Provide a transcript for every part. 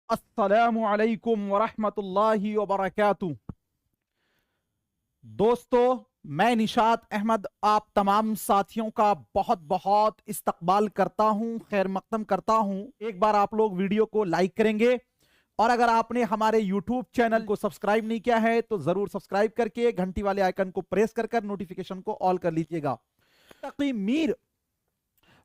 अस्सलामु अलैकुम वरहमतुल्लाहि वबरकातुह। दोस्तों, मैं निशात अहमद आप तमाम साथियों का बहुत बहुत इस्तकबाल करता हूं, खैर मकदम करता हूं। एक बार आप लोग वीडियो को लाइक करेंगे और अगर आपने हमारे यूट्यूब चैनल को सब्सक्राइब नहीं किया है तो जरूर सब्सक्राइब करके घंटी वाले आइकन को प्रेस कर नोटिफिकेशन को ऑल कर लीजिएगा। तकी मीर,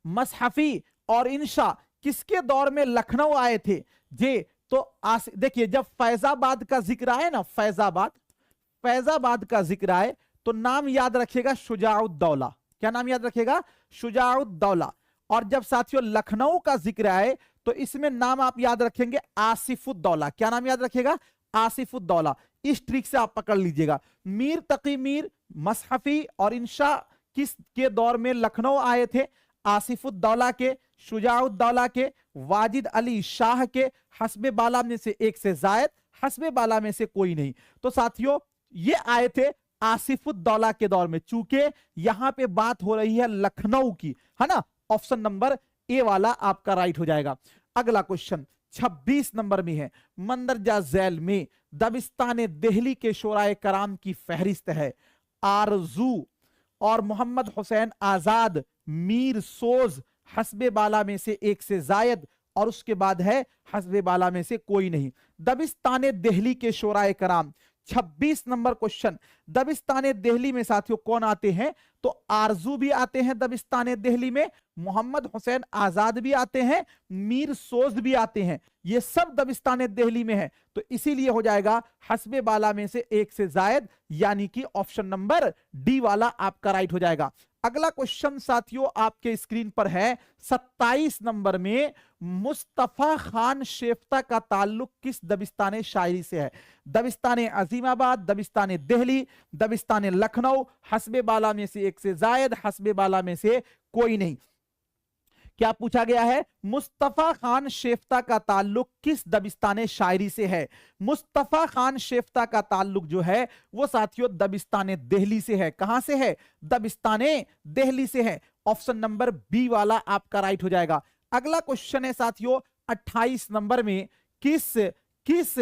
मसहफी और इंशा किसके दौर में लखनऊ आए थे? जे तो देखिए, जब फैजाबाद का जिक्र आए ना, फैजाबाद का जिक्र आए तो नाम याद रखिएगा शुजाउद्दौला। क्या नाम याद रखिएगा? शुजाउद्दौला। और जब साथियों लखनऊ का जिक्र आए तो इसमें नाम आप याद रखेंगे आसिफुद्दौला। क्या नाम याद रखिएगा? आसिफुद्दौला। इस ट्रिक से आप पकड़ लीजिएगा। मीर तकी मीर, मसहफी और इंशा किस के दौर में लखनऊ आए थे? आसिफुद्दौला के, शुजाउद्दौला के, वाजिद अली शाह के, हस्बे बाला में से एक से जायद, हस्बे बाला में से कोई नहीं। तो साथियों ये आए थे आसिफुद्दौला के दौर में। चूंकि यहां पे बात हो रही है लखनऊ की, है ना, ऑप्शन नंबर ए वाला आपका राइट हो जाएगा। अगला क्वेश्चन 26 नंबर में है। मंदरजा झैल में दबिस्तान दिल्ली के शोराए कराम की फहरिस्त है। आरजू और मोहम्मद हुसैन आजाद, मीर सोज, हस्बे बाला में से एक से जायद और उसके बाद है हस्बे बाला में से कोई नहीं। दबिस्तान दिल्ली के शोराए कराम 26 नंबर क्वेश्चन। दबिस्तान दिल्ली में साथियों कौन आते हैं? तो आरजू भी आते हैं दबिस्तान दिल्ली में, मोहम्मद हुसैन आजाद भी आते हैं, मीर सोज भी आते हैं। ये सब दबिस्तान दिल्ली में है तो इसीलिए हो जाएगा हस्बे बाला में से एक से जायद, यानी कि ऑप्शन नंबर डी वाला आपका राइट हो जाएगा। अगला क्वेश्चन साथियों आपके स्क्रीन पर है 27 नंबर में। मुस्तफा खान शेफ्ता का ताल्लुक किस दबिस्तान शायरी से है? दबिस्तान अजीमाबाद, दबिस्तान दिल्ली, दबिस्तान लखनऊ, हस्बे बाला में से एक से जायद, हस्बे बाला में से कोई नहीं। क्या पूछा गया है? मुस्तफा खान शेफ्ता का ताल्लुक किस दबिस्तान शायरी से है? मुस्तफा खान शेफ्ता का ताल्लुक जो है वो साथियों दबिस्तान दिल्ली से है। कहां से है? दबिस्तान दिल्ली से है। ऑप्शन नंबर बी वाला आपका राइट हो जाएगा। अगला क्वेश्चन है साथियों 28 नंबर में। किस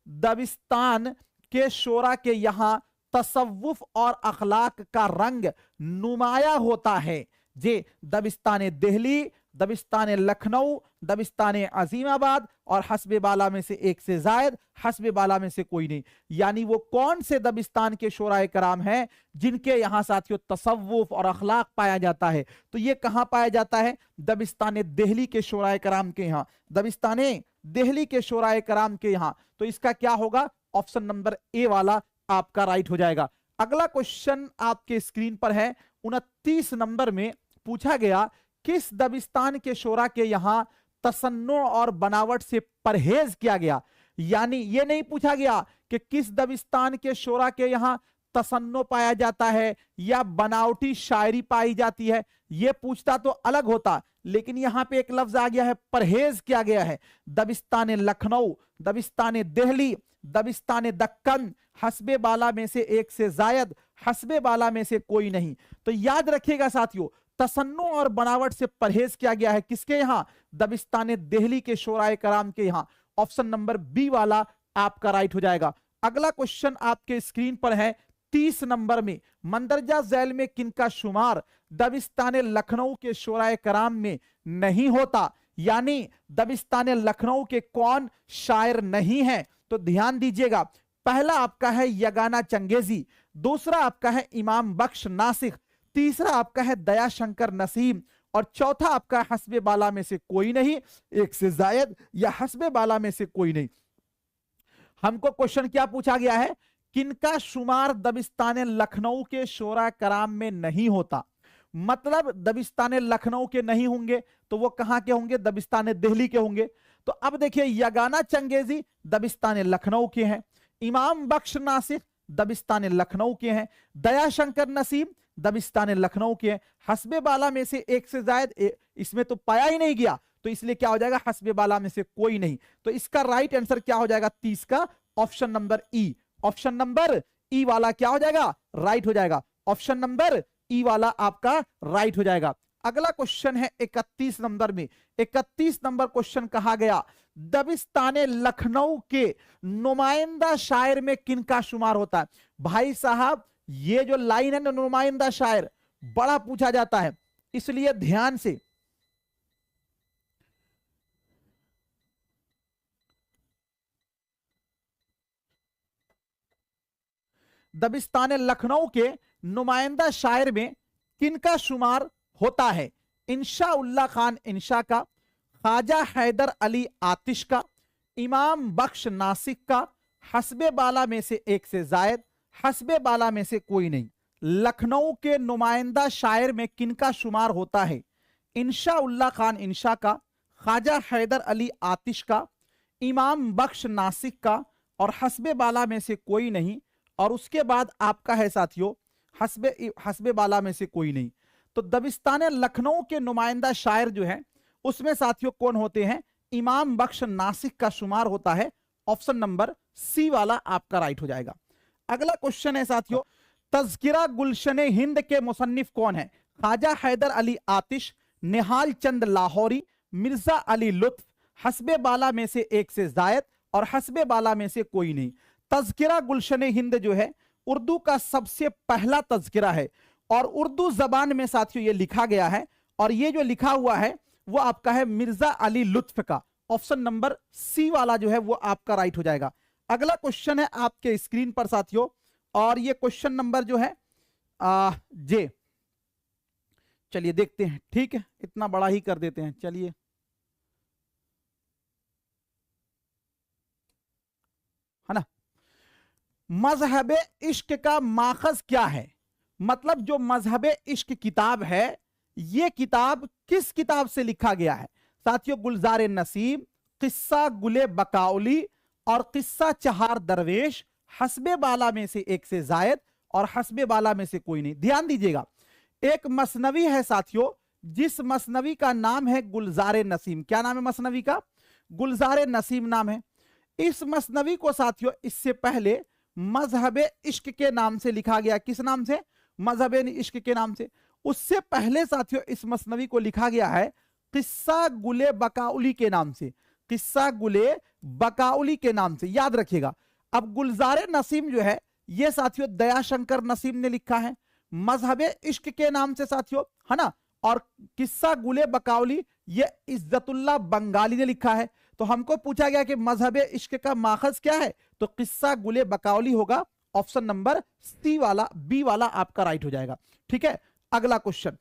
दबिस्तान के शोरा के यहां तसव्वुफ और अखलाक का रंग नुमाया होता है? जे दबिस्तान दिल्ली, दबिस्तान लखनऊ, दबिस्तान अजीमाबाद और हस्बे बाला में से एक से जायद, हस्बे बाला में से कोई नहीं। यानी वो कौन से दबिस्तान के शोराए कराम हैं जिनके यहां साथियों तसव्वुफ और अखलाक पाया जाता है? तो ये कहां पाया जाता है? दबिस्तान दिल्ली के शोराए कराम के यहां, दबिस्तान दिल्ली के शोराए कराम के यहां। तो इसका क्या होगा? ऑप्शन नंबर ए वाला आपका राइट हो जाएगा। अगला क्वेश्चन आपके स्क्रीन पर है 29 नंबर में। पूछा गया किस दबिस्तान के शोरा के यहां तसन्नु और बनावट से परहेज किया गया? यानी यह नहीं पूछा गया कि किस दबिस्तान के शोरा के यहां तसन्नु पाया जाता है या बनावटी शायरी पाई जाती है। यह पूछता तो अलग होता, लेकिन यहां पे एक लफ्ज आ गया है, परहेज किया गया है। दबिस्तान लखनऊ, दबिस्तान दिल्ली, दबिस्तान दक्कन, हस्बे बाला में से एक से जायद, हस्बे बाला में से कोई नहीं। तो याद रखिएगा साथियों, तसन्नु और बनावट से परहेज किया गया है किसके यहां? दबिस्तान दिल्ली के शोराए कराम के यहां। ऑप्शन नंबर बी वाला आपका राइट हो जाएगा। अगला क्वेश्चन आपके स्क्रीन पर है 30 नंबर में। मंदरजा झैल में किनका शुमार दबिस्तान लखनऊ के शोराए कराम में नहीं होता? यानी दबिस्तान लखनऊ के कौन शायर नहीं है? तो ध्यान दीजिएगा, पहला आपका है यगाना चंगेजी, दूसरा आपका है इमाम बख्श नासिक, तीसरा आपका है दया शंकर नसीम और चौथा आपका हस्बे बाला में से कोई नहीं, एक से जायद या हस्बे बाला में से कोई नहीं। हमको क्वेश्चन क्या पूछा गया है? किनका शुमार दबिस्तान लखनऊ के शोरा कराम में नहीं होता? मतलब दबिस्तान लखनऊ के नहीं होंगे तो वो कहां के होंगे? दबिस्तान दिल्ली के होंगे। तो अब देखिए, यगाना चंगेजी दबिस्तान लखनऊ के हैं, इमाम बख्श नासिक दबिस्तान लखनऊ के हैं, दया शंकर नसीम दबिस्तान लखनऊ के हैं, हस्बे बाला में से एक से जायद इसमें तो पाया ही नहीं गया, तो इसलिए क्या हो जाएगा? हस्बे बाला में से कोई नहीं। तो इसका राइट आंसर क्या हो जाएगा? 30 का ऑप्शन नंबर ई। ऑप्शन नंबर ई वाला क्या हो जाएगा? राइट हो जाएगा। ऑप्शन नंबर ई वाला आपका राइट हो जाएगा। अगला क्वेश्चन है 31 नंबर में। 31 नंबर क्वेश्चन कहा गया दबिस्तान लखनऊ के नुमाइंदा शायर में किनका शुमार होता है। भाई साहब ये जो लाइन है ना, नुमाइंदा शायर, बड़ा पूछा जाता है, इसलिए ध्यान से दबिस्तान लखनऊ के नुमाइंदा शायर में किनका शुमार होता है। इंशा उल्लाह खान इंशा का, ख्वाजा हैदर अली आतिश का, इमाम बख्श नासिक का, हस्बे बाला में से एक से जायद, हस्बे बाला में से कोई नहीं। लखनऊ के नुमाइंदा शायर में किनका शुमार होता है। इंशा उल्लाह खान इंशा का, ख्वाजा हैदर अली आतिश का, इमाम बख्श नासिक का और हस्बे बाला में से कोई नहीं। और उसके बाद आपका है साथियों हस्बे बाला में से कोई नहीं। तो दबिस्तान लखनऊ के नुमाइंदा शायर जो है उसमें साथियों कौन होते हैं, इमाम बख्श नासिक का शुमार होता है। ऑप्शन नंबर सी वाला आपका राइट हो जाएगा। अगला क्वेश्चन है साथियों तज़किरा गुलशन हिंद के मुसन्निफ कौन है। ख्वाजा हैदर अली आतिश, निहाल चंद लाहौरी, मिर्जा अली लुत्फ, हस्बे बाला में से एक से जायद और हस्बे बाला में से कोई नहीं। तज़किरा गुलशन हिंद जो है उर्दू का सबसे पहला तज़किरा है और उर्दू जबान में साथियों ये लिखा गया है और ये जो लिखा हुआ है वो आपका है मिर्जा अली लुत्फ का। ऑप्शन नंबर सी वाला जो है वो आपका राइट हो जाएगा। अगला क्वेश्चन है आपके स्क्रीन पर साथियों और ये क्वेश्चन नंबर जो है जे, चलिए देखते हैं, ठीक है, इतना बड़ा ही कर देते हैं। चलिए है ना, मजहब इश्क का माखज क्या है। मतलब जो मजहब इश्क किताब है ये किताब किस किताब से लिखा गया है साथियों। गुलजार नसीम, किस्सा गुले बकाउली और किस्सा चहार दरवेश, हस्बे बाला में से एक से जायद और हस्बे बाला में से कोई नहीं। ध्यान दीजिएगा एक मसनवी है साथियों जिस मसनवी का नाम है गुलजार नसीम। क्या नाम है मसनवी का, गुलजार नसीम नाम है। इस मसनवी को साथियों इससे पहले मजहब इश्क के नाम से लिखा गया। किस नाम से, मजहब इश्क के नाम से। उससे पहले साथियों इस मसनवी को लिखा गया है किस्सा गुले बकाउली के नाम से, किस्सा गुले बकाउली के नाम से, याद रखिएगा। अब गुलजार नसीम जो है ये साथियों दयाशंकर नसीम ने लिखा है मजहब इश्क के नाम से साथियों, है ना। और किस्सा गुले बकाउली ये इज्जतुल्लाह बंगाली ने लिखा है। तो हमको पूछा गया कि मजहब इश्क का माखज क्या है, तो किस्सा गुले बकाउली होगा। ऑप्शन नंबर सी वाला, बी वाला आपका राइट हो जाएगा। ठीक है, अगला क्वेश्चन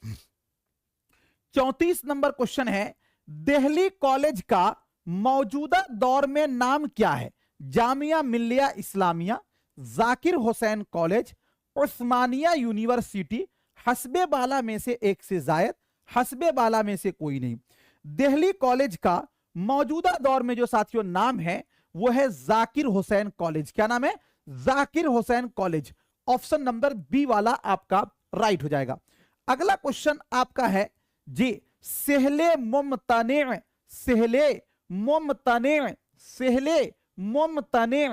34 नंबर क्वेश्चन है दिल्ली कॉलेज का मौजूदा दौर में नाम क्या है। जामिया मिल्लिया इस्लामिया, जाकिर हुसैन कॉलेज, उस्मानिया यूनिवर्सिटी, हस्बे बाला में से एक से जायद, हस्बे बाला में से कोई नहीं। दिल्ली कॉलेज का मौजूदा दौर में जो साथियों नाम है वो है जाकिर हुसैन कॉलेज। क्या नाम है, Zakir Hussain college. Option number B वाला आपका राइट हो जाएगा। अगला क्वेश्चन आपका है जी सहले मुमतने, सहले मुमतने, सहले मुमतने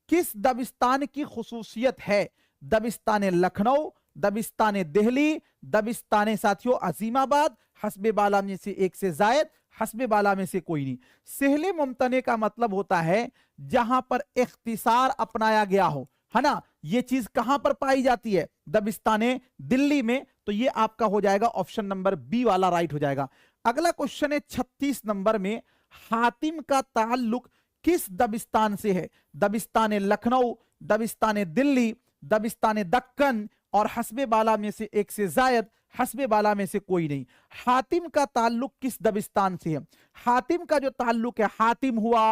किस दबिस्तान की खुसूसियत है। दबिस्तान लखनऊ, दबिस्तान दिल्ली, दबिस्तान साथियों अजीमाबाद, हस्बे बाला में से एक से जायद, हस्बे बाला में से कोई नहीं। सहले मुमतने का मतलब होता है जहां पर इख्तिसार अपनाया गया हो, है ना। ये चीज कहां पर पाई जाती है, दबिस्ताने दिल्ली में। तो ये आपका हो जाएगा ऑप्शन नंबर बी वाला राइट हो जाएगा। अगला क्वेश्चन है 36 नंबर में हातिम का ताल्लुक किस दबिस्तान से है। दबिस्तान लखनऊ, दबिस्तान दिल्ली, दबिस्तान दक्कन और हस्बे बाला में से एक से जायद, हस्बे बाला में से कोई नहीं। हातिम का ताल्लुक किस दबिस्तान से है। हातिम का जो ताल्लुक है, हातिम हुआ,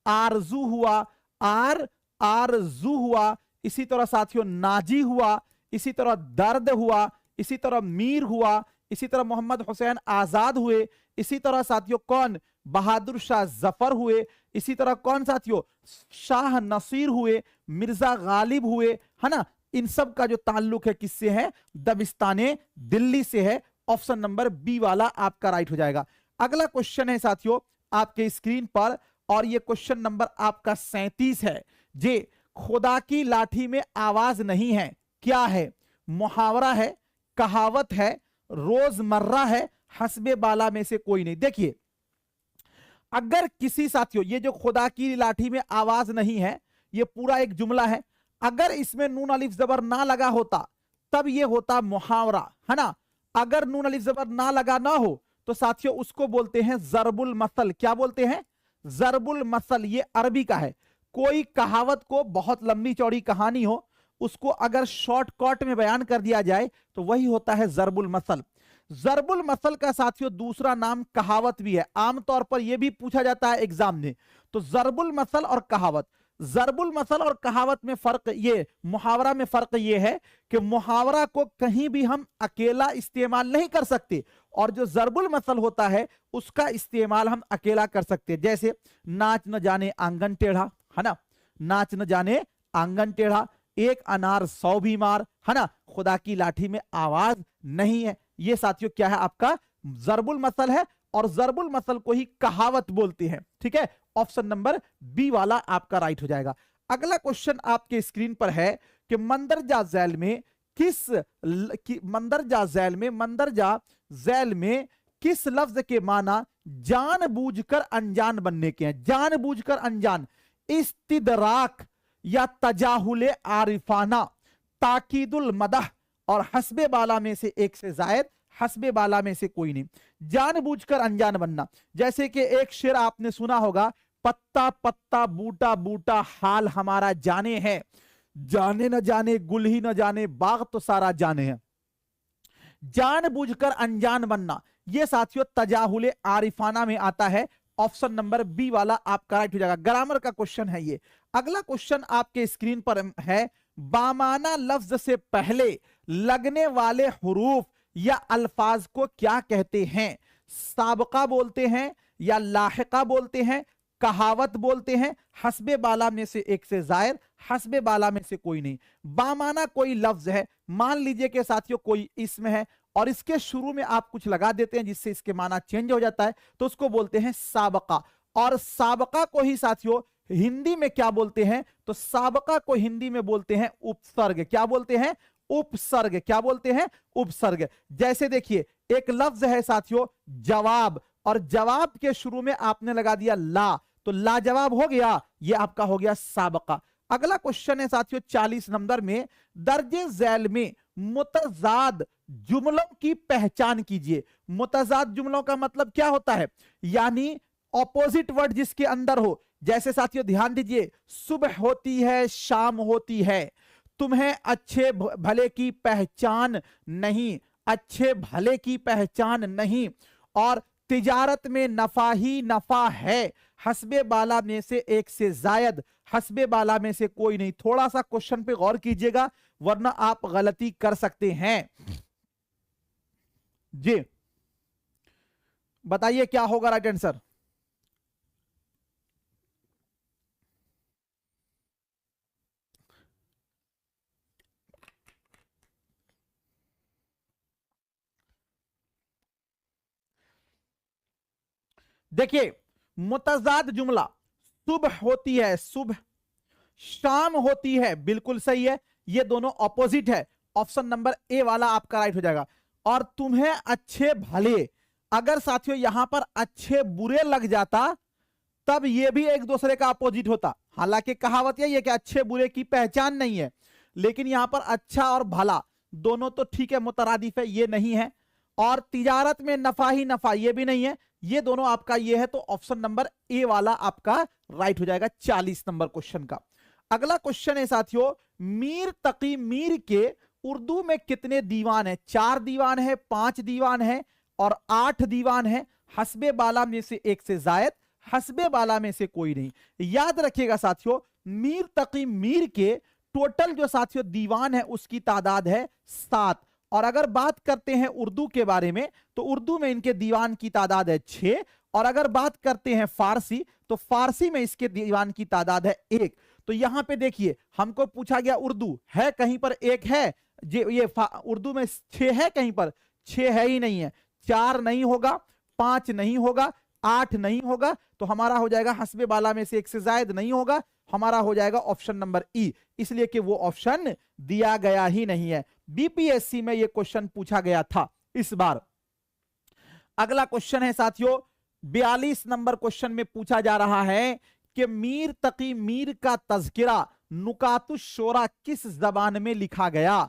आरजू हुआ, आरजू हुआ, इसी तरह साथियों नाजी हुआ, इसी तरह दर्द हुआ, इसी तरह मीर हुआ, इसी तरह मोहम्मद हुसैन आजाद हुए, इसी तरह साथियों कौन, बहादुर शाह जफर हुए, इसी तरह कौन साथियों, शाह नसीर हुए, मिर्जा गालिब हुए, है ना। इन सब का जो ताल्लुक है किससे है, दबिस्ताने दिल्ली से है। ऑप्शन नंबर बी वाला आपका राइट हो जाएगा। अगला क्वेश्चन है साथियों आपके स्क्रीन पर और ये क्वेश्चन नंबर आपका 37 है। जे खुदा की लाठी में आवाज नहीं है, क्या है। मुहावरा है, कहावत है, रोजमर्रा है, हस्बे बाला में से कोई नहीं। देखिए, अगर किसी साथियों, ये जो खुदा की लाठी में आवाज नहीं है, ये पूरा एक जुमला है, अगर इसमें नून अलिफ जबर ना लगा होता तब ये होता मुहावरा, है ना। अगर नून अलिफ जबर ना लगा ना हो तो साथियों उसको बोलते हैं जरबुल मसल। क्या बोलते हैं? जरबुल मसल। ये अरबी का है। कोई कहावत को, बहुत लंबी चौड़ी कहानी हो, उसको अगर शॉर्टकट में बयान कर दिया जाए तो वही होता है जरबुल मसल। जरबुल मसल का साथियों दूसरा नाम कहावत भी है। आमतौर पर यह भी पूछा जाता है एग्जाम में। तो जरबुल मसल और कहावत, जरबुल मसल और कहावत में फर्क, ये मुहावरा में फर्क ये है कि मुहावरा को कहीं भी हम अकेला इस्तेमाल नहीं कर सकते, और जो जरबुल मसल होता है उसका इस्तेमाल हम अकेला कर सकते हैं। जैसे नाच न जाने आंगन टेढ़ा, है ना, नाच न जाने आंगन टेढ़ा, एक अनार 100 बीमार, है ना, खुदा की लाठी में आवाज नहीं है। ये साथियों क्या है? आपका जरबुल मसल है, और जरबुल मसल को ही कहावत बोलते हैं। ठीक है, ऑप्शन नंबर बी वाला आपका राइट हो जाएगा। अगला क्वेश्चन आपके स्क्रीन पर है कि मंदरजा झैल में मंदरजा झैल में किस लफ्ज के माना जानबूझकर अनजान बनने के हैं? जानबूझकर अनजान, इस्तिदराक या तजाहुले आरिफाना, ताकीदुल मदह और हस्बे बाला में से एक से जायद, हस्बे बाला में से कोई नहीं। जानबूझकर अनजान बनना, जैसे कि एक शेर आपने सुना होगा, पत्ता पत्ता बूटा बूटा हाल हमारा जाने है, जाने न जाने गुल ही न जाने बाग तो सारा जाने है। जानबूझकर अनजान बनना, यह साथियों तजाहुले आरिफाना में आता है। ऑप्शन नंबर बी वाला आपका राइट हो जाएगा। ग्रामर का क्वेश्चन है ये। अगला क्वेश्चन आपके स्क्रीन पर है, बामाना लफ्ज से पहले लगने वाले हुरूफ या अल्फाज को क्या कहते हैं? साबका बोलते हैं, या लाहिका बोलते हैं, कहावत बोलते हैं, हस्बे बाला में से एक से जायद, हस्बे बाला में से कोई नहीं। बामाना कोई लफ्ज है, मान लीजिए कि साथियों कोई इसम है और इसके शुरू में आप कुछ लगा देते हैं जिससे इसके माना चेंज हो जाता है, तो उसको बोलते हैं साबका। और साबका को ही साथियों हिंदी में क्या बोलते हैं? तो साबका को हिंदी में बोलते हैं उपसर्ग। क्या बोलते हैं? उपसर्ग। क्या बोलते हैं? उपसर्ग। जैसे देखिए, एक लफ्ज है साथियों जवाब, और जवाब के शुरू में आपने लगा दिया ला, तो लाजवाब हो गया, ये आपका हो गया साबका। अगला क्वेश्चन है साथियों 40 नंबर में, दर्जे झैल में मुतजाद जुमलों की पहचान कीजिए। मुतजाद जुमलों का मतलब क्या होता है? यानी ऑपोजिट वर्ड जिसके अंदर हो। जैसे साथियों ध्यान दीजिए, सुबह होती है शाम होती है, तुम्हें अच्छे भले की पहचान नहीं, अच्छे भले की पहचान नहीं, और तिजारत में नफा ही नफा है, हस्बे बाला में से एक से जायद, हस्बे बाला में से कोई नहीं। थोड़ा सा क्वेश्चन पे गौर कीजिएगा वरना आप गलती कर सकते हैं। जी बताइए क्या होगा राइट आंसर? देखिए, मुतजाद जुमला, सुबह होती है सुबह, शाम होती है, बिल्कुल सही है, ये दोनों ऑपोजिट है। ऑप्शन नंबर ए वाला आपका राइट हो जाएगा। और तुम्हें अच्छे भले, अगर साथियों यहां पर अच्छे बुरे लग जाता तब ये भी एक दूसरे का अपोजिट होता। हालांकि कहावत यही है कि अच्छे बुरे की पहचान नहीं है, लेकिन यहां पर अच्छा और भला दोनों तो ठीक है, मुतरादिफ है, ये नहीं है। और तिजारत में नफा ही नफा, ये भी नहीं है, ये दोनों आपका ये है। तो ऑप्शन नंबर ए वाला आपका राइट हो जाएगा 40 नंबर क्वेश्चन का। अगला क्वेश्चन है साथियों, मीर तकी मीर के उर्दू में कितने दीवान है? 4 दीवान है, 5 दीवान है और 8 दीवान है। हस्बे बाला में से एक से जायद, हस्बे बाला में से कोई नहीं। याद रखिएगा साथियों, मीर तकी मीर के टोटल जो साथियों दीवान है उसकी तादाद है 7। और अगर बात करते हैं उर्दू के बारे में तो उर्दू में इनके दीवान की तादाद है 6। और अगर बात करते हैं फारसी तो फारसी में इसके दीवान की तादाद है 1। तो यहां पे देखिए, हमको पूछा गया उर्दू है, कहीं पर 1 है, ये उर्दू में 6 है, कहीं पर 6 है ही नहीं है। 4 नहीं होगा, 5 नहीं होगा, 8 नहीं होगा, तो हमारा हो जाएगा हस्बे बाला में से एक से जायद नहीं होगा, हमारा हो जाएगा ऑप्शन नंबर ई, इसलिए कि वो ऑप्शन दिया गया ही नहीं है। बीपीएससी में ये क्वेश्चन पूछा गया था इस बार। अगला क्वेश्चन है साथियों 42 नंबर क्वेश्चन में पूछा जा रहा है कि मीर तकी मीर का तज़किरा नुकातुश शोरा किस जबान में लिखा गया?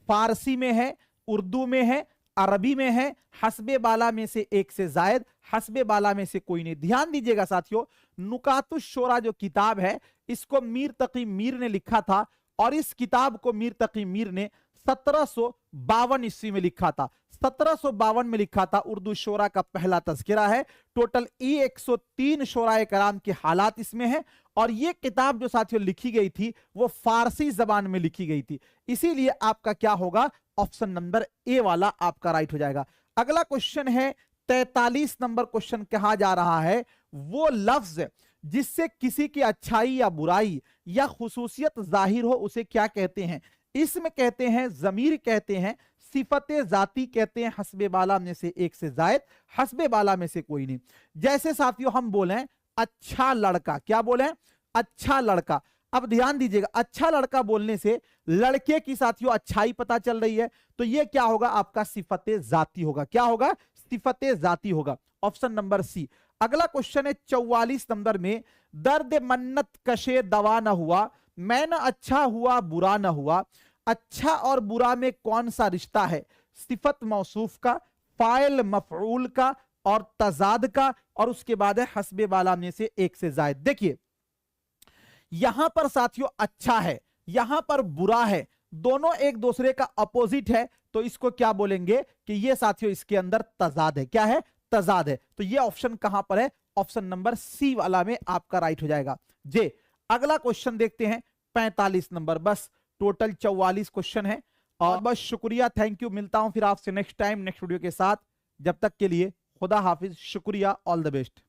फारसी में है, उर्दू में है, अरबी में है, हस्बे बाला में से एक से जायद, हस्बे बाला में से कोई नहीं। ध्यान दीजिएगा साथियों, नुकातुश शोरा जो किताब है इसको मीर तकी मीर ने लिखा था और इस किताब को मीर तकी मीर ने 1752 ईस्वी में लिखा था। 1752 में लिखा था। उर्दू शोरा का पहला तज़किरा है। टोटल 103 शोराए कराम के हालात इसमें है और ये किताब जो साथियों लिखी गई थी वो फारसी जबान में लिखी गई थी। इसीलिए आपका क्या होगा? ऑप्शन नंबर ए वाला आपका राइट हो जाएगा। अगला क्वेश्चन है 43 नंबर क्वेश्चन। कहा जा रहा है वो लफ्ज जिससे किसी की अच्छाई या बुराई या खुसूसियत जाहिर हो उसे क्या कहते हैं? इसमें कहते हैं जमीर, कहते हैं सिफते जाती, कहते हैं हस्बे बाला में से एक से जायद, हस्बे बाला में से कोई नहीं। जैसे साथियों हम बोले अच्छा लड़का, क्या बोले? अच्छा लड़का। अब ध्यान दीजिएगा, अच्छा लड़का बोलने से लड़के की साथियों अच्छाई पता चल रही है, तो ये क्या होगा? आपका सिफते जाती होगा। क्या होगा? सिफते जाती होगा। Option number C. अगला क्वेश्चन है 44 नंबर में, दर्द मन्नत कशे दवा न हुआ, मैं न अच्छा हुआ बुरा न हुआ, अच्छा और बुरा में कौन सा रिश्ता है? सिफत मौसूफ का, फाइल मफऊल का और तजाद का, और उसके बाद है हस्बे बाला में से एक से जायद। देखिए यहां पर साथियों अच्छा है, यहां पर बुरा है, दोनों एक दूसरे का अपोजिट है, तो इसको क्या बोलेंगे कि ये साथियों इसके अंदर तजाद है। क्या है? तजाद है। तो ये ऑप्शन कहां पर है? ऑप्शन नंबर सी वाला में आपका राइट हो जाएगा। जे अगला क्वेश्चन देखते हैं 45 नंबर। बस टोटल 44 क्वेश्चन है और बस शुक्रिया, थैंक यू। मिलता हूं फिर आपसे नेक्स्ट टाइम नेक्स्ट वीडियो के साथ। जब तक के लिए खुदा हाफिज, शुक्रिया, ऑल द बेस्ट।